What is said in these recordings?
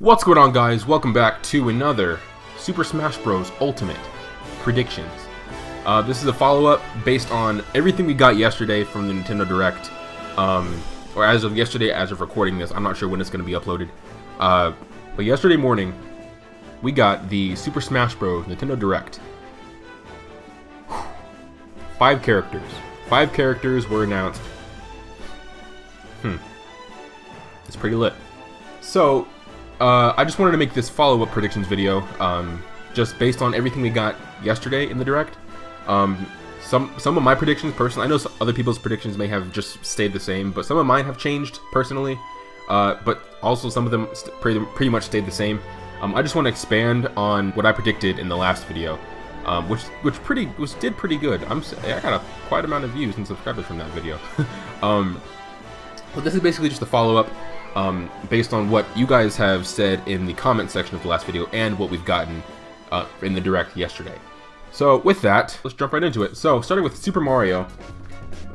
What's going on, guys? Welcome back to another Super Smash Bros. Ultimate Predictions. This is a follow-up based on everything we got yesterday from the Nintendo Direct. Or as of yesterday, as of recording this. I'm not sure when it's going to be uploaded. But yesterday morning, we got the Super Smash Bros. Nintendo Direct. 5 characters. 5 characters were announced. It's pretty lit. So, I just wanted to make this follow-up predictions video, just based on everything we got yesterday in the Direct. Some of my predictions, personally, I know other people's predictions may have just stayed the same, but some of mine have changed, personally. But also some of them pretty much stayed the same. I just want to expand on what I predicted in the last video, which did pretty good. I got quite amount of views and subscribers from that video. But this is basically just a follow-up. Based on what you guys have said in the comment section of the last video and what we've gotten in the Direct yesterday. So with that, let's jump right into it. So starting with Super Mario.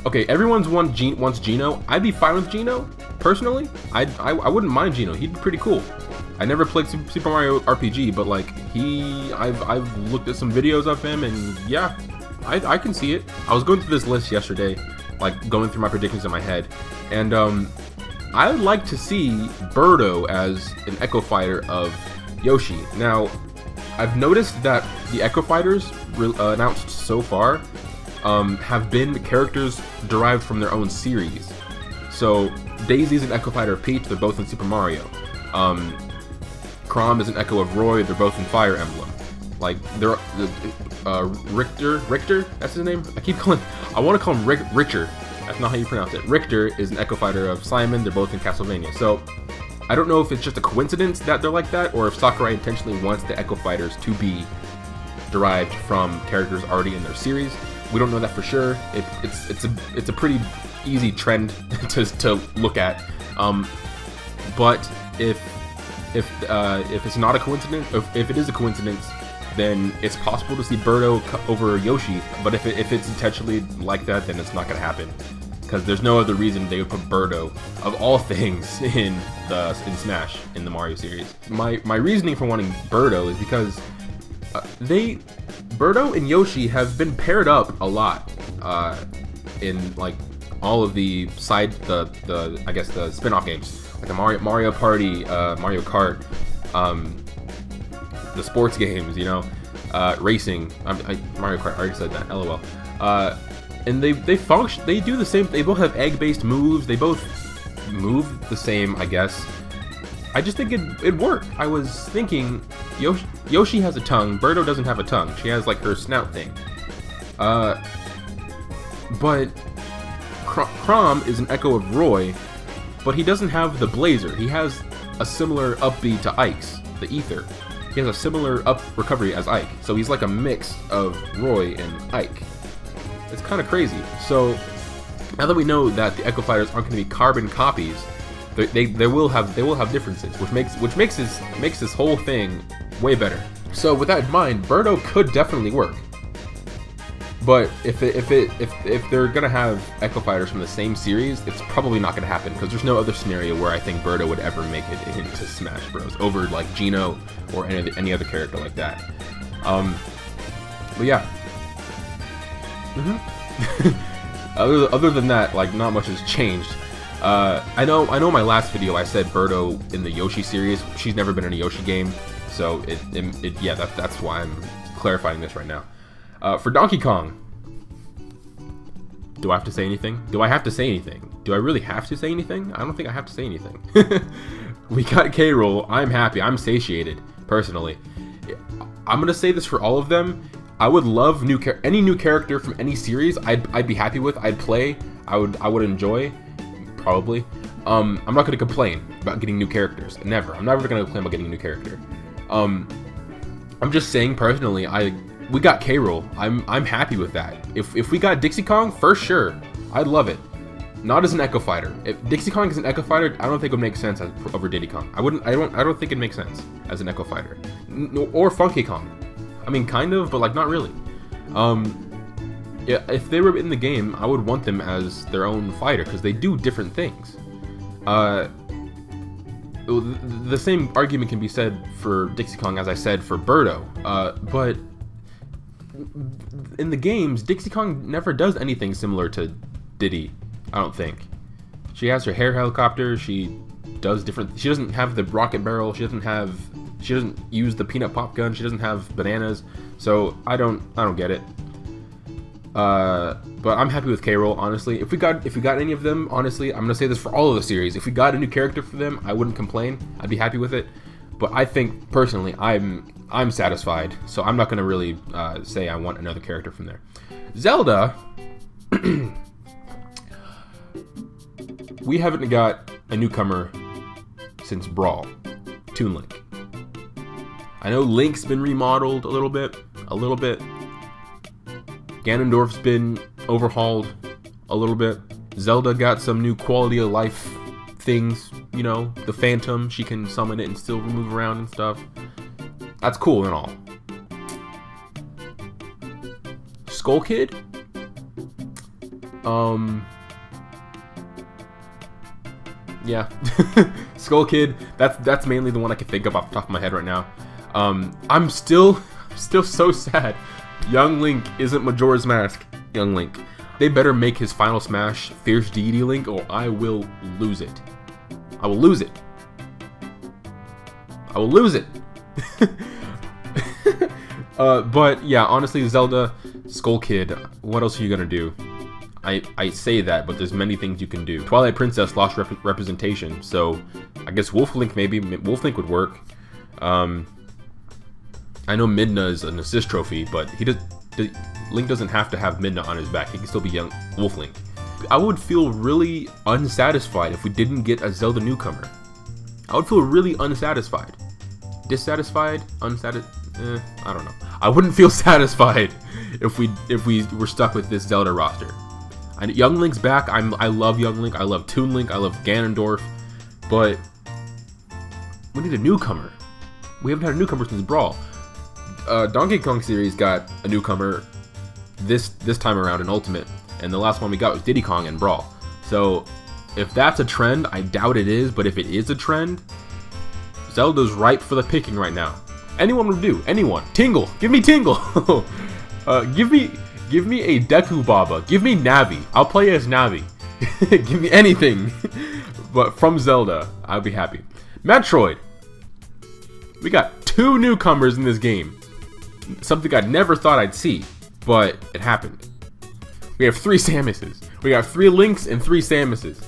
Okay, everyone's wants Geno. I'd be fine with Geno, personally. I wouldn't mind Geno. He'd be pretty cool. I never played Super Mario RPG, but like I've looked at some videos of him, and yeah, I can see it. I was going through this list yesterday, like going through my predictions in my head, and I would like to see Birdo as an Echo Fighter of Yoshi. Now, I've noticed that the Echo Fighters announced so far have been characters derived from their own series. So, Daisy's an Echo Fighter of Peach, they're both in Super Mario. Chrom is an Echo of Roy, they're both in Fire Emblem. Like, they're Richter, that's his name? I want to call him Richter. That's not how you pronounce it. Richter is an Echo Fighter of Simon. They're both in Castlevania. So, I don't know if it's just a coincidence that they're like that, or if Sakurai intentionally wants the Echo Fighters to be derived from characters already in their series. We don't know that for sure. It's a pretty easy trend to look at. But if it's not a coincidence, if it is a coincidence, then it's possible to see Birdo over Yoshi. But if it's intentionally like that, then it's not going to happen, because there's no other reason they would put Birdo, of all things, in Smash, in the Mario series. My reasoning for wanting Birdo is because Birdo and Yoshi have been paired up a lot in like all of the I guess the spin-off games, like the Mario Party, Mario Kart, the sports games, you know, racing. Mario Kart, I already said that. LOL. And they function. They do the same. They both have egg-based moves. They both move the same, I guess. I just think it'd work. I was thinking, Yoshi has a tongue. Birdo doesn't have a tongue. She has like her snout thing. But Chrom is an Echo of Roy, but he doesn't have the Blazer. He has a similar up B to Ike's, the Ether. He has a similar up recovery as Ike, so he's like a mix of Roy and Ike. It's kind of crazy. So now that we know that the Echo Fighters aren't going to be carbon copies, they will have differences, which makes this whole thing way better. So with that in mind, Birdo could definitely work. But if they're gonna have Echo Fighters from the same series, it's probably not gonna happen, because there's no other scenario where I think Birdo would ever make it into Smash Bros. Over like Geno or any other character like that. But yeah. Other than that, like, not much has changed. I know my last video I said Birdo in the Yoshi series. She's never been in a Yoshi game, so yeah, that's why I'm clarifying this right now. For Donkey Kong, do I have to say anything? Do I have to say anything? Do I really have to say anything? I don't think I have to say anything. We got K. Rool. I'm happy. I'm satiated, personally. I'm gonna say this for all of them. I would love any new character from any series. I'd be happy with. I'd play. I would enjoy. Probably. I'm not gonna complain about getting new characters. Never. I'm never gonna complain about getting a new character. I'm just saying personally, we got K. Rool. I'm happy with that. If we got Dixie Kong, for sure, I'd love it. Not as an Echo Fighter. If Dixie Kong is an Echo Fighter, I don't think it would make sense over Diddy Kong. I don't think it makes sense as an Echo Fighter. Or Funky Kong. I mean, kind of, but like not really. Yeah, if they were in the game, I would want them as their own fighter, because they do different things. the same argument can be said for Dixie Kong as I said for Birdo. But in the games, Dixie Kong never does anything similar to Diddy, I don't think. She has her hair helicopter, she does different, she doesn't have the rocket barrel, she doesn't use the peanut pop gun, she doesn't have bananas, so I don't get it. But I'm happy with K-Rool, honestly. If we got any of them, honestly, I'm gonna say this for all of the series, if we got a new character for them, I wouldn't complain, I'd be happy with it. But I think, personally, I'm satisfied, so I'm not gonna really say I want another character from there. Zelda, we haven't got a newcomer since Brawl, Toon Link. I know Link's been remodeled a little bit. Ganondorf's been overhauled a little bit. Zelda got some new quality of life things, you know, the Phantom, she can summon it and still move around and stuff. That's cool and all. Skull Kid? Yeah. Skull Kid, that's mainly the one I can think of off the top of my head right now. I'm still so sad Young Link isn't Majora's Mask. Young Link. They better make his final smash Fierce Deity Link or I will lose it. I will lose it. I will lose it. But yeah, honestly, Zelda, Skull Kid, what else are you gonna do? I say that, but there's many things you can do. Twilight Princess lost representation, so I guess Wolf Link, maybe Wolf Link would work. I know Midna is an assist trophy, but Link doesn't have to have Midna on his back. He can still be young Wolf Link. I would feel really unsatisfied if we didn't get a Zelda newcomer. I would feel really unsatisfied. Dissatisfied? Unsatisfied? I don't know. I wouldn't feel satisfied if we were stuck with this Zelda roster. And Young Link's back. I love Young Link. I love Toon Link. I love Ganondorf. But we need a newcomer. We haven't had a newcomer since Brawl. Donkey Kong series got a newcomer this time around in Ultimate, and the last one we got was Diddy Kong in Brawl. So if that's a trend, I doubt it is, but if it is a trend, Zelda's ripe for the picking right now. Anyone would do. Anyone. Tingle. Give me Tingle. Give me a Deku Baba. Give me Navi. I'll play as Navi. Give me anything. But from Zelda, I'll be happy. Metroid. We got 2 newcomers in this game. Something I never thought I'd see, but it happened. We have 3 Samuses. We got 3 Links and 3 Samuses.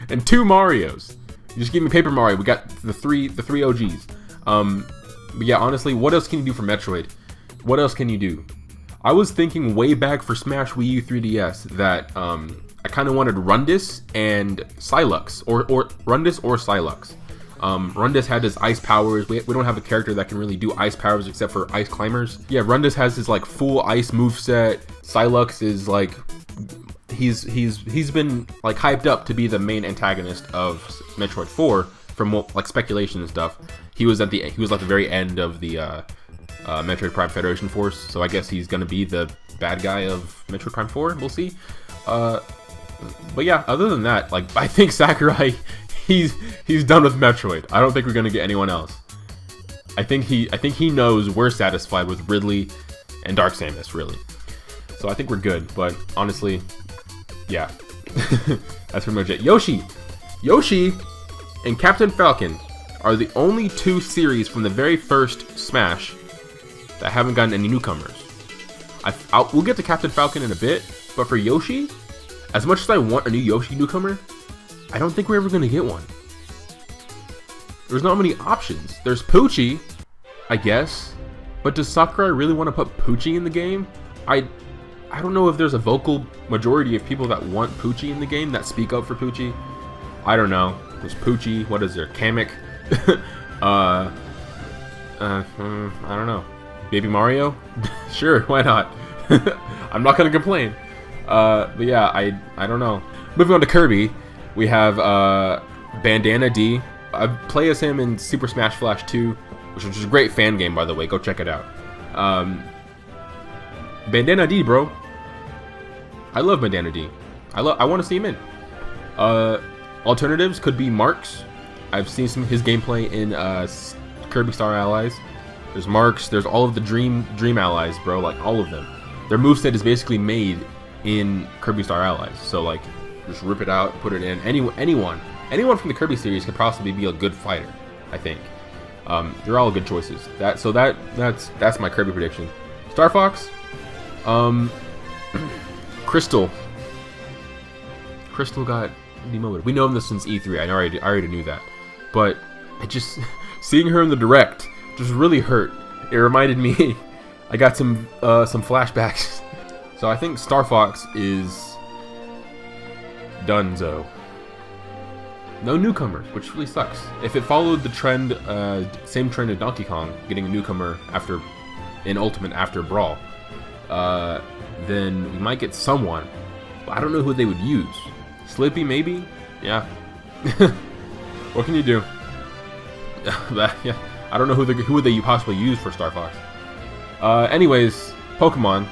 And 2 Marios. You just give me Paper Mario. We got the three OGs. But yeah, honestly, what else can you do for Metroid? What else can you do? I was thinking way back for Smash Wii U 3DS that I kind of wanted Rundis and Silux, or Rundis or Silux. Rundis had his ice powers. We don't have a character that can really do ice powers except for ice climbers. Yeah, Rundis has his like full ice moveset. Silux is like he's been like hyped up to be the main antagonist of Metroid 4 from like speculation and stuff. He was like the very end of the Metroid Prime Federation Force, so I guess he's gonna be the bad guy of Metroid Prime 4. We'll see. But yeah, other than that, like I think Sakurai, he's done with Metroid. I don't think we're gonna get anyone else. I think he knows we're satisfied with Ridley and Dark Samus, really. So I think we're good. But honestly, yeah, that's pretty much it. Yoshi and Captain Falcon are the only 2 series from the very first Smash that haven't gotten any newcomers. We'll get to Captain Falcon in a bit, but for Yoshi, as much as I want a new Yoshi newcomer, I don't think we're ever going to get one. There's not many options. There's Poochie, I guess, but does Sakurai really want to put Poochie in the game? I don't know if there's a vocal majority of people that want Poochie in the game, that speak up for Poochie. I don't know. There's Poochie, what is there, Kamek? I don't know. Baby Mario? Sure, why not? I'm not gonna complain. But yeah, I don't know. Moving on to Kirby, we have Bandana D. I play as him in Super Smash Flash 2, which is a great fan game, by the way. Go check it out. Bandana D, bro. I love Bandana D. I want to see him in. Alternatives could be Marks. I've seen some his gameplay in Kirby Star Allies. There's Marks. There's all of the Dream Allies, bro. Like all of them. Their moveset is basically made in Kirby Star Allies. So like, just rip it out, put it in. Anyone from the Kirby series could possibly be a good fighter. I think. They're all good choices. That's my Kirby prediction. Star Fox. Crystal got demoted. We know this since E3. I already knew that, but it just seeing her in the direct just really hurt. It reminded me. I got some flashbacks. So I think Star Fox is donezo. No newcomers, which really sucks. If it followed the trend, same trend of Donkey Kong, getting a newcomer in Ultimate after Brawl, then we might get someone. But I don't know who they would use. Slippy, maybe? Yeah. What can you do? Yeah. I don't know who would they possibly use for Star Fox. Anyways, Pokemon.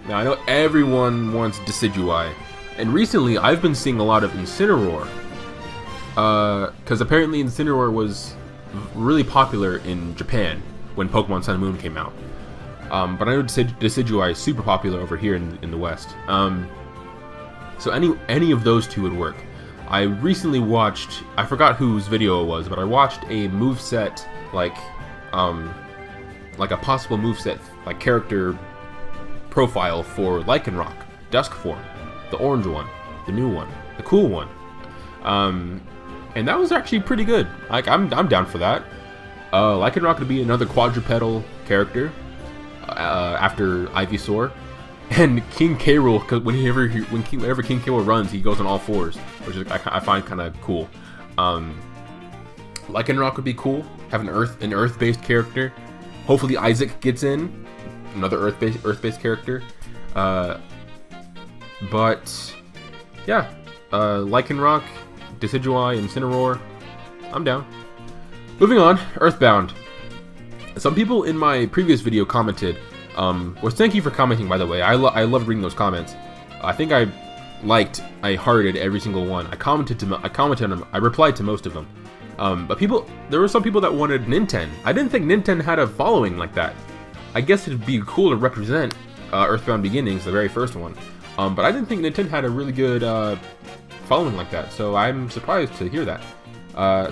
Now I know everyone wants Decidueye, and recently I've been seeing a lot of Incineroar. Because apparently Incineroar was really popular in Japan when Pokemon Sun and Moon came out. But I know Decidueye is super popular over here in the West. So any of those two would work. I recently watched, I forgot whose video it was, but I watched a moveset, like a possible moveset, like character profile for Lycanroc, Dusk Form, the orange one, the new one, the cool one. And that was actually pretty good. Like I'm down for that. Lycanroc could be another quadrupedal character after Ivysaur, and King K. Rool. Whenever King K. Rool runs, he goes on all fours, which I find kind of cool. Lycanroc would be cool. Have an Earth-based character. Hopefully Isaac gets in, another Earth-based character. But yeah, Lycanroc, Decidueye, and Incineroar, I'm down. Moving on, Earthbound. Some people in my previous video commented, thank you for commenting, by the way. I love reading those comments. I think I hearted every single one. I commented on them. I replied to most of them. But there were some people that wanted Ninten. I didn't think Ninten had a following like that. I guess it'd be cool to represent Earthbound Beginnings, the very first one. But I didn't think Ninten had a really good following like that, so I'm surprised to hear that.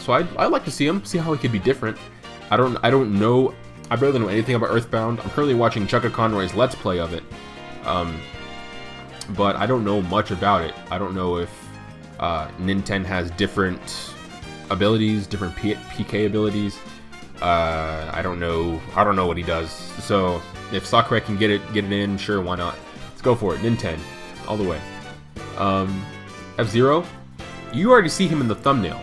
So I'd like to see him, see how he could be different. I don't know. I barely know anything about Earthbound. I'm currently watching Chugga Conroy's Let's Play of it, but I don't know much about it. I don't know if Ninten has different abilities, different PK abilities. I don't know what he does. So if Sakurai can get it in, sure, why not? Let's go for it. Ninten, all the way. F-Zero, you already see him in the thumbnail.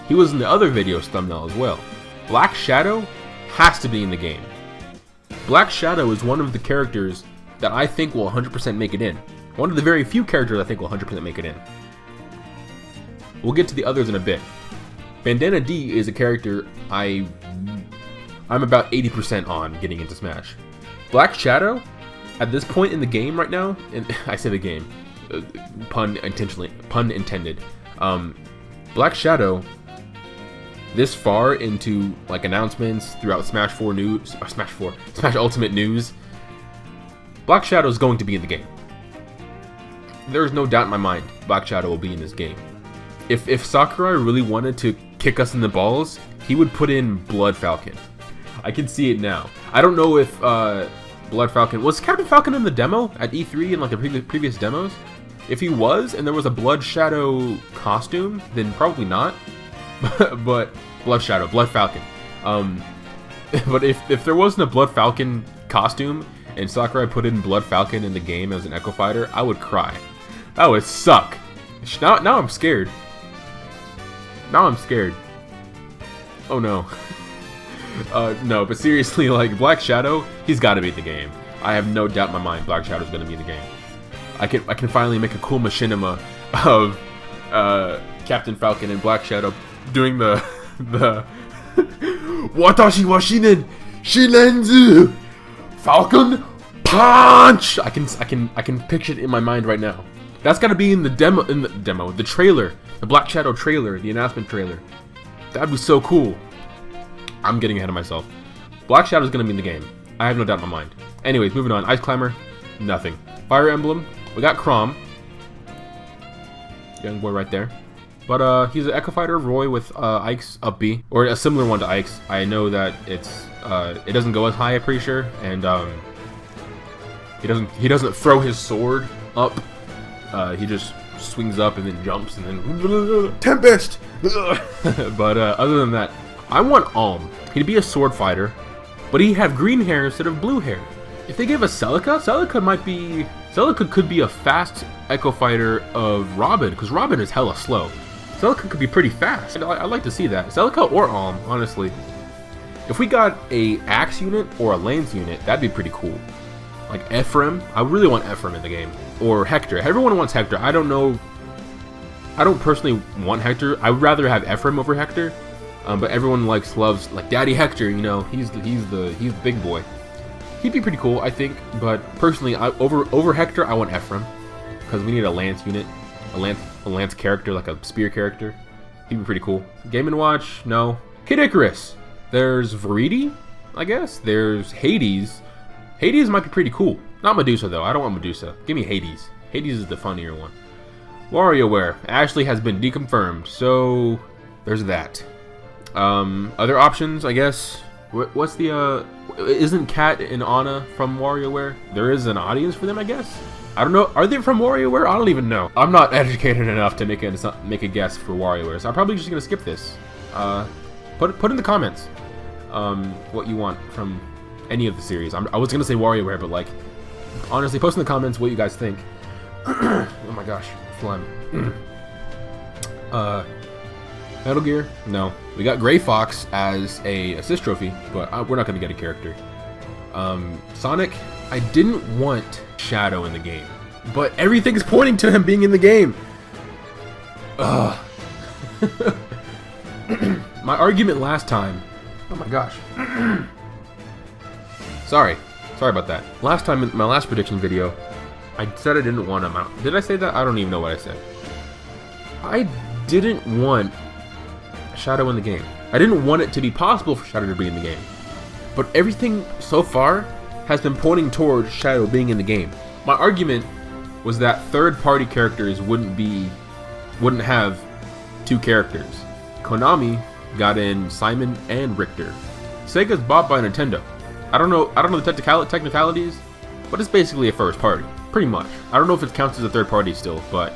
He was in the other video's thumbnail as well. Black Shadow has to be in the game. Black Shadow is one of the characters that I think will 100% make it in. One of the very few characters I think will 100% make it in. We'll get to the others in a bit. Bandana D is a character I'm about 80% on getting into Smash. Black Shadow, at this point in the game right now, and I say the game, pun intended. Black Shadow, this far into like announcements throughout Smash Ultimate news, Black Shadow is going to be in the game. There's no doubt in my mind Black Shadow will be in this game. If Sakurai really wanted to kick us in the balls, he would put in Blood Falcon. I can see it now. I don't know if Blood Falcon was Captain Falcon in the demo at E3 and like the previous demos. If he was, and there was a Blood Shadow costume, then probably not. But Blood Falcon. But if there wasn't a Blood Falcon costume and Sakurai put in Blood Falcon in the game as an Echo Fighter, I would cry. That would suck. Now I'm scared. Oh no. No, but seriously, like Black Shadow, he's got to be in the game. I have no doubt in my mind Black Shadow's going to be in the game. I can finally make a cool machinima of Captain Falcon and Black Shadow doing the Watashi wa Shinenzu Falcon Punch. I can picture it in my mind right now. That's got to be in the trailer, the Black Shadow trailer, the announcement trailer. That'd be so cool. I'm getting ahead of myself. Black Shadow's gonna be in the game. I have no doubt in my mind. Anyways, moving on. Ice Climber, nothing. Fire Emblem, we got Chrom. Young boy right there. But he's an Echo Fighter, Roy with Ike's up B, or a similar one to Ike's. I know that it's it doesn't go as high, I'm pretty sure, and he doesn't throw his sword up. He just swings up and then jumps and then Tempest. But other than that, I want Alm. He'd be a sword fighter, but he'd have green hair instead of blue hair. If they gave us Celica, Celica could be a fast Echo Fighter of Robin, because Robin is hella slow. Celica could be pretty fast. I'd like to see that. Celica or Alm, honestly. If we got a Axe unit or a Lance unit, that'd be pretty cool. Like Ephraim, I really want Ephraim in the game. Or Hector. Everyone wants Hector. I don't know. I don't personally want Hector. I would rather have Ephraim over Hector. But everyone loves Daddy Hector. You know, he's the big boy. He'd be pretty cool, I think. But personally, over Hector, I want Ephraim, because we need a Lance unit, a Lance character, like a spear character. He'd be pretty cool. Game & Watch, no. Kid Icarus. There's Viridi, I guess. There's Hades. Hades might be pretty cool. Not Medusa though. I don't want Medusa. Give me Hades. Hades is the funnier one. WarioWare. Ashley has been deconfirmed, so there's that. Other options, I guess. What's the isn't Kat and Anna from WarioWare? There is an audience for them, I guess. I don't know. Are they from WarioWare? I don't even know. I'm not educated enough to make a guess for WarioWare, so I'm probably just gonna skip this. Put in the comments what you want from any of the series. I was gonna say WarioWare, but like, honestly, post in the comments what you guys think. Oh my gosh, phlegm. Metal Gear, no. We got Gray Fox as a assist trophy, but we're not gonna get a character. Sonic, I didn't want Shadow in the game, but everything's pointing to him being in the game. Ugh. My argument last time. Oh my gosh. Sorry about that. Last time in my last prediction video, I said I didn't want him out. Did I say that? I don't even know what I said. I didn't want Shadow in the game. I didn't want it to be possible for Shadow to be in the game. But everything so far has been pointing towards Shadow being in the game. My argument was that third-party characters wouldn't have two characters. Konami got in Simon and Richter. Sega's bought by Nintendo. I don't know the technicalities, but it's basically a first party, pretty much. I don't know if it counts as a third party still, but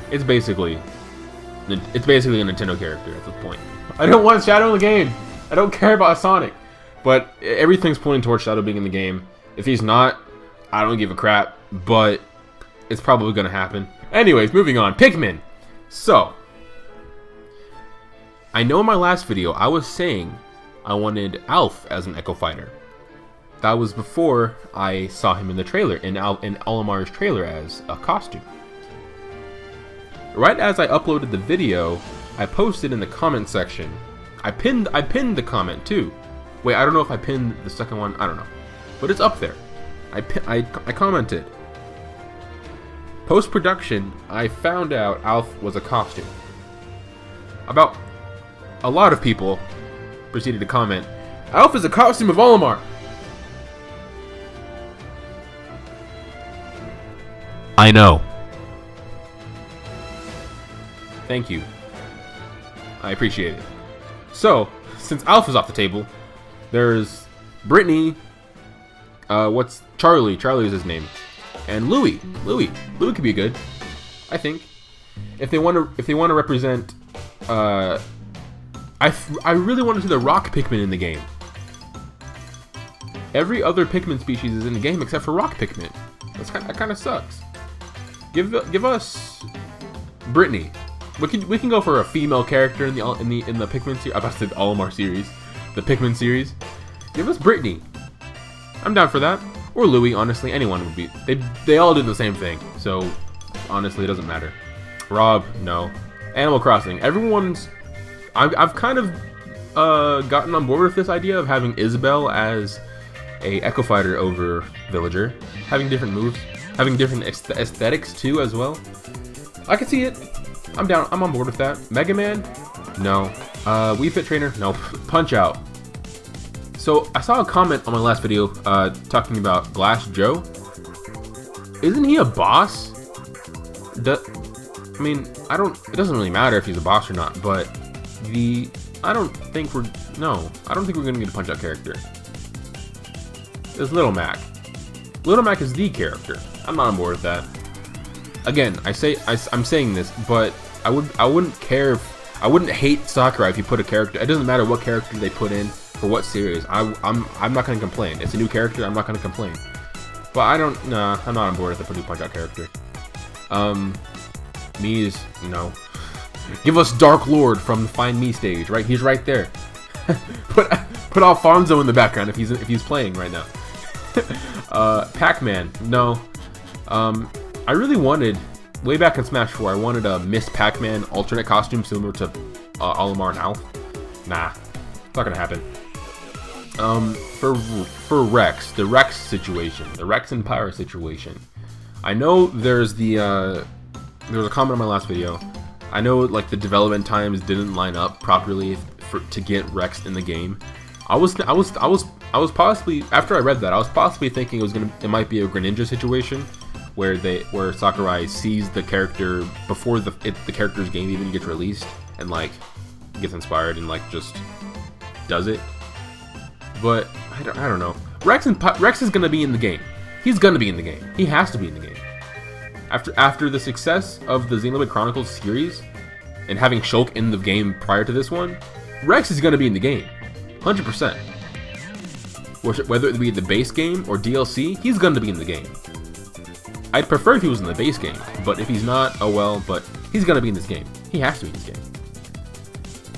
it's basically a Nintendo character at this point. I don't want Shadow in the game. I don't care about Sonic, but everything's pointing towards Shadow being in the game. If he's not, I don't give a crap, but it's probably gonna happen. Anyways, moving on. Pikmin. So, I know in my last video I was saying I wanted Alf as an Echo Fighter. That was before I saw him in the trailer, in Olimar's trailer as a costume. Right as I uploaded the video, I posted in the comment section. I pinned the comment too. Wait, I don't know if I pinned the second one. I don't know, but it's up there. I commented. Post-production, I found out Alf was a costume. About a lot of people proceeded to comment, Alf is a costume of Olimar. I know. Thank you. I appreciate it. So, since Alf is off the table, there's Brittany. What's Charlie? Charlie is his name. And Louie. Louie could be good, I think. If they want to represent, I really want to see the rock Pikmin in the game. Every other Pikmin species is in the game except for rock Pikmin. That kind of sucks. Give us Brittany. We can go for a female character in the Pikmin series. I'm about to say the Olimar series, the Pikmin series. Give us Brittany. I'm down for that. Or Louie, honestly, anyone would be. They all do the same thing, so honestly, it doesn't matter. Rob, no. Animal Crossing. I've kind of gotten on board with this idea of having Isabelle as a Echo Fighter over Villager, having different moves, having different aesthetics too as well. I can see it. I'm down. I'm on board with that. Mega Man? No. Wii Fit Trainer? Nope. Punch Out. So I saw a comment on my last video talking about Glass Joe. Isn't he a boss? I mean, it doesn't really matter if he's a boss or not, but I don't think we're gonna get a Punch Out character. There's Little Mac. Little Mac is the character. I'm not on board with that. Again, I'm saying this, but I wouldn't care if, I wouldn't hate Sakurai if you put a character. It doesn't matter what character they put in for what series. I'm not gonna complain. It's a new character. I'm not gonna complain. But I'm not on board with the new Punch Out character. Mii's, no. Give us Dark Lord from the Find Me stage, right? He's right there. put Alfonso in the background if he's playing right now. Pac-Man, no. I really wanted, way back in Smash 4, I wanted a Miss Pac-Man alternate costume similar to Olimar and Alf. Nah, it's not gonna happen. For Rex, the Rex situation, the Rex and Pyra situation. I know there was a comment on my last video. I know like the development times didn't line up properly to get Rex in the game. I was possibly, after I read that, I was possibly thinking it might be a Greninja situation where Sakurai sees the character before the character's game even gets released and like gets inspired and like just does it. But I don't know. Rex is gonna be in the game. He's gonna be in the game. He has to be in the game. After the success of the Xenoblade Chronicles series and having Shulk in the game prior to this one, Rex is gonna be in the game, 100%. Whether it be the base game or DLC, he's gonna be in the game. I'd prefer if he was in the base game, but if he's not, oh well. But he's gonna be in this game. He has to be in this game.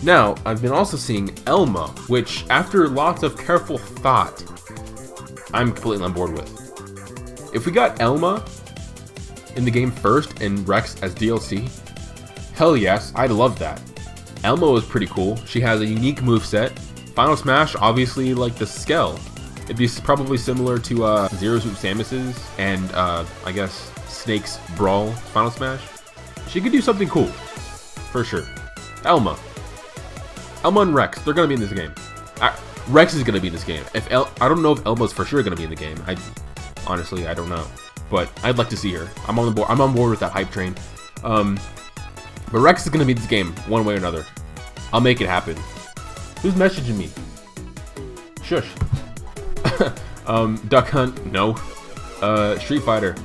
Now, I've been also seeing Elma, which, after lots of careful thought, I'm completely on board with. If we got Elma in the game first and Rex as DLC, hell yes, I'd love that. Elma is pretty cool. She has a unique moveset. Final Smash, obviously, like the Skell. It'd be probably similar to Zero Suit Samus's and I guess Snake's Brawl Final Smash. She could do something cool, for sure. Elma and Rex, they're gonna be in this game. Rex is gonna be in this game. I don't know if Elma's for sure gonna be in the game. Honestly, I don't know, but I'd like to see her. I'm on board with that hype train. But Rex is gonna be in this game one way or another. I'll make it happen. Who's messaging me? Shush. Duck Hunt, no. Street Fighter.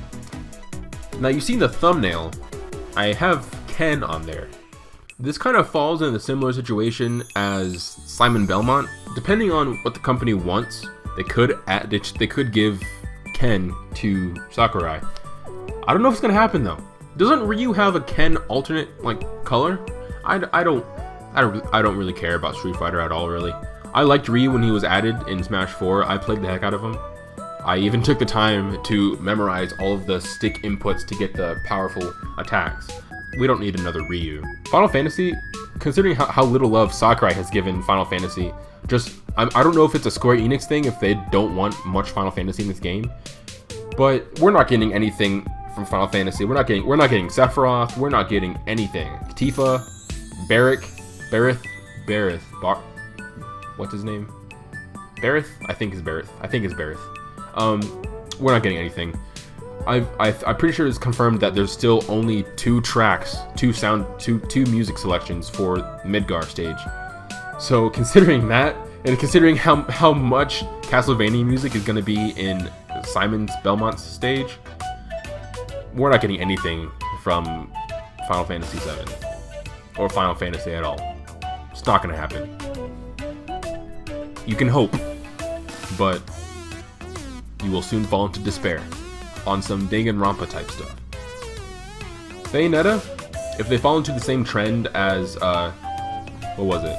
Now you've seen the thumbnail. I have Ken on there. This kind of falls in a similar situation as Simon Belmont. Depending on what the company wants, they could give Ken to Sakurai. I don't know if it's gonna happen though. Doesn't Ryu have a Ken alternate like color? I don't really care about Street Fighter at all, really. I liked Ryu when he was added in Smash 4. I played the heck out of him. I even took the time to memorize all of the stick inputs to get the powerful attacks. We don't need another Ryu. Final Fantasy, considering how little love Sakurai has given Final Fantasy, I don't know if it's a Square Enix thing, if they don't want much Final Fantasy in this game, but we're not getting anything from Final Fantasy. We're not getting Sephiroth. We're not getting anything. Tifa, Bareth. What's his name? Bareth? I think it's Bareth. We're not getting anything. I'm pretty sure it's confirmed that there's still only 2 tracks, 2 music selections for Midgar stage. So considering that, and considering how much Castlevania music is going to be in Simon Belmont's stage, we're not getting anything from Final Fantasy VII or Final Fantasy at all. It's not going to happen. You can hope, but you will soon fall into despair on some Danganronpa type stuff. Bayonetta, if they fall into the same trend as what was it?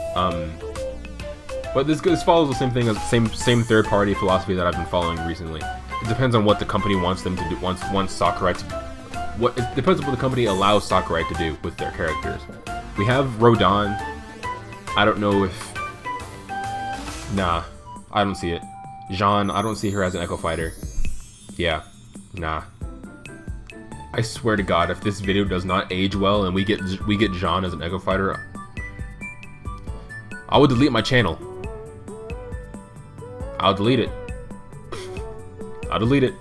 But this follows the same thing as same third party philosophy that I've been following recently. It depends on what the company wants them to do. Wants Sakurai to. It depends on what the company allows Sakurai to do with their characters. We have Rodon. I don't know if. Nah, I don't see it. Jean, I don't see her as an Echo Fighter. Yeah, nah. I swear to God, if this video does not age well and we get Jean as an Echo Fighter, I will delete my channel. I'll delete it. I'll delete it.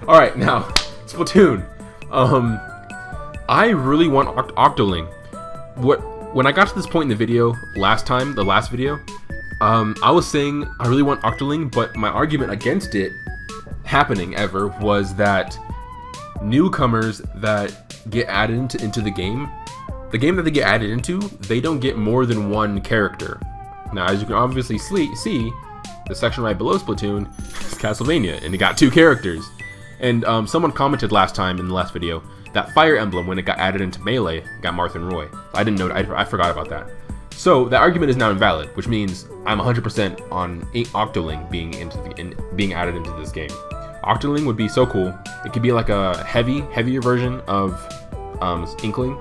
Alright, now, Splatoon. I really want Octoling. When I got to this point in the video the last video, I was saying I really want Octoling, but my argument against it happening ever was that newcomers that get added into the game that they get added into, they don't get more than one character. Now, as you can obviously see, the section right below Splatoon is Castlevania, and it got 2 characters. And someone commented last time in the last video that Fire Emblem, when it got added into Melee, got Marth and Roy. I didn't know. I forgot about that. So that argument is now invalid, which means I'm 100% on Octoling being added into this game. Octoling would be so cool. It could be like a heavier version of Inkling,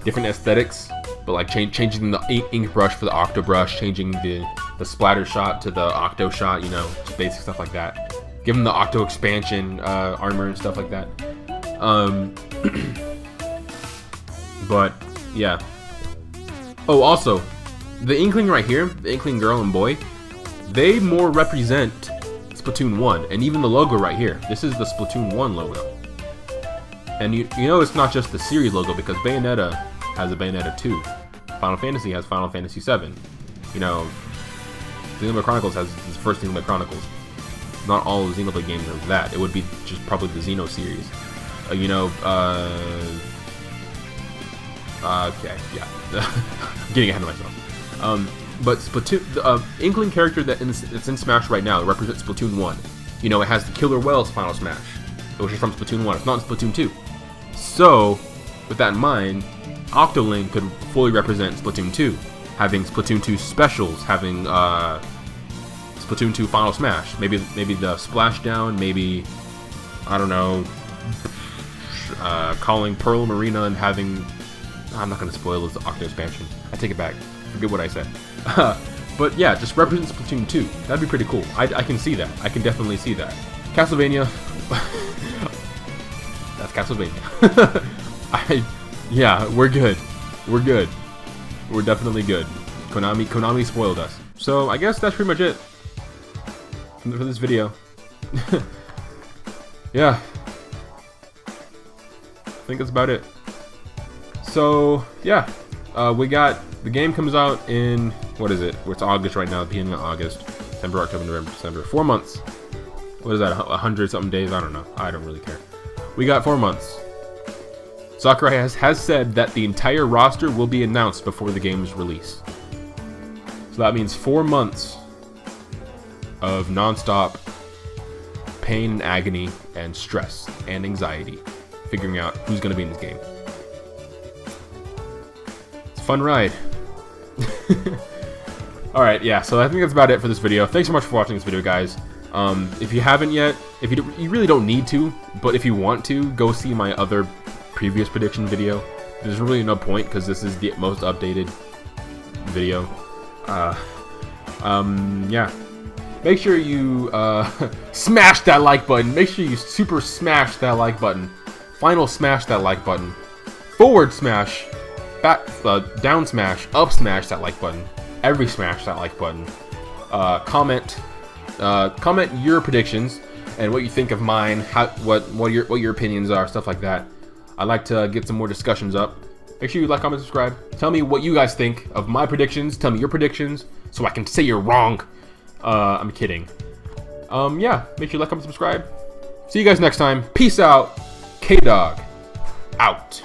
different aesthetics, but like changing the ink brush for the Octo brush, changing the splatter shot to the Octo shot, you know, just basic stuff like that. Give them the Octo expansion armor and stuff like that. But yeah. Oh, also, the Inkling right here, the Inkling girl and boy, they more represent Splatoon 1, and even the logo right here. This is the Splatoon 1 logo. And you know it's not just the series logo, because Bayonetta has a Bayonetta 2. Final Fantasy has Final Fantasy 7. You know, Xenoblade Chronicles has its first Xenoblade Chronicles. Not all of the Xenoblade games are that. It would be just probably the Xeno series. Okay, yeah. I'm getting ahead of myself. But Splatoon, the Inkling character that's in Smash right now represents Splatoon 1. You know, it has the Killer Whale's Final Smash, which is from Splatoon 1. It's not in Splatoon 2. So, with that in mind, Octoling could fully represent Splatoon 2, having Splatoon 2 specials, having Splatoon 2 Final Smash. Maybe the Splashdown, maybe, I don't know, calling Pearl Marina and having... I'm not going to spoil the Octo expansion. I take it back. Forget what I said. But yeah, just represent Splatoon 2. That'd be pretty cool. I can see that. I can definitely see that. Castlevania. That's Castlevania. Yeah, we're good. We're good. We're definitely good. Konami spoiled us. So I guess that's pretty much it for this video. Yeah. I think that's about it. So yeah, we got the game comes out in what is it? It's August right now, beginning of August, September, October, November, December. 4 months. What is that? 100 something days? I don't know. I don't really care. We got 4 months. Sakurai has said that the entire roster will be announced before the game's release. So that means 4 months of non-stop pain and agony and stress and anxiety, figuring out who's going to be in this game. Fun ride. Alright, yeah, so I think that's about it for this video. Thanks so much for watching this video, guys. If you haven't yet, you really don't need to, but if you want to, go see my other previous prediction video. There's really no point, because this is the most updated video. Yeah. Make sure you, smash that like button. Make sure you super smash that like button. Final smash that like button. Forward smash. Back, down smash, up smash that like button. Every smash that like button. Comment your predictions and what you think of mine. What your opinions are, stuff like that. I'd like to get some more discussions up. Make sure you like, comment, subscribe. Tell me what you guys think of my predictions. Tell me your predictions so I can say you're wrong. I'm kidding. Yeah, make sure you like, comment, subscribe. See you guys next time. Peace out. K-Dog out.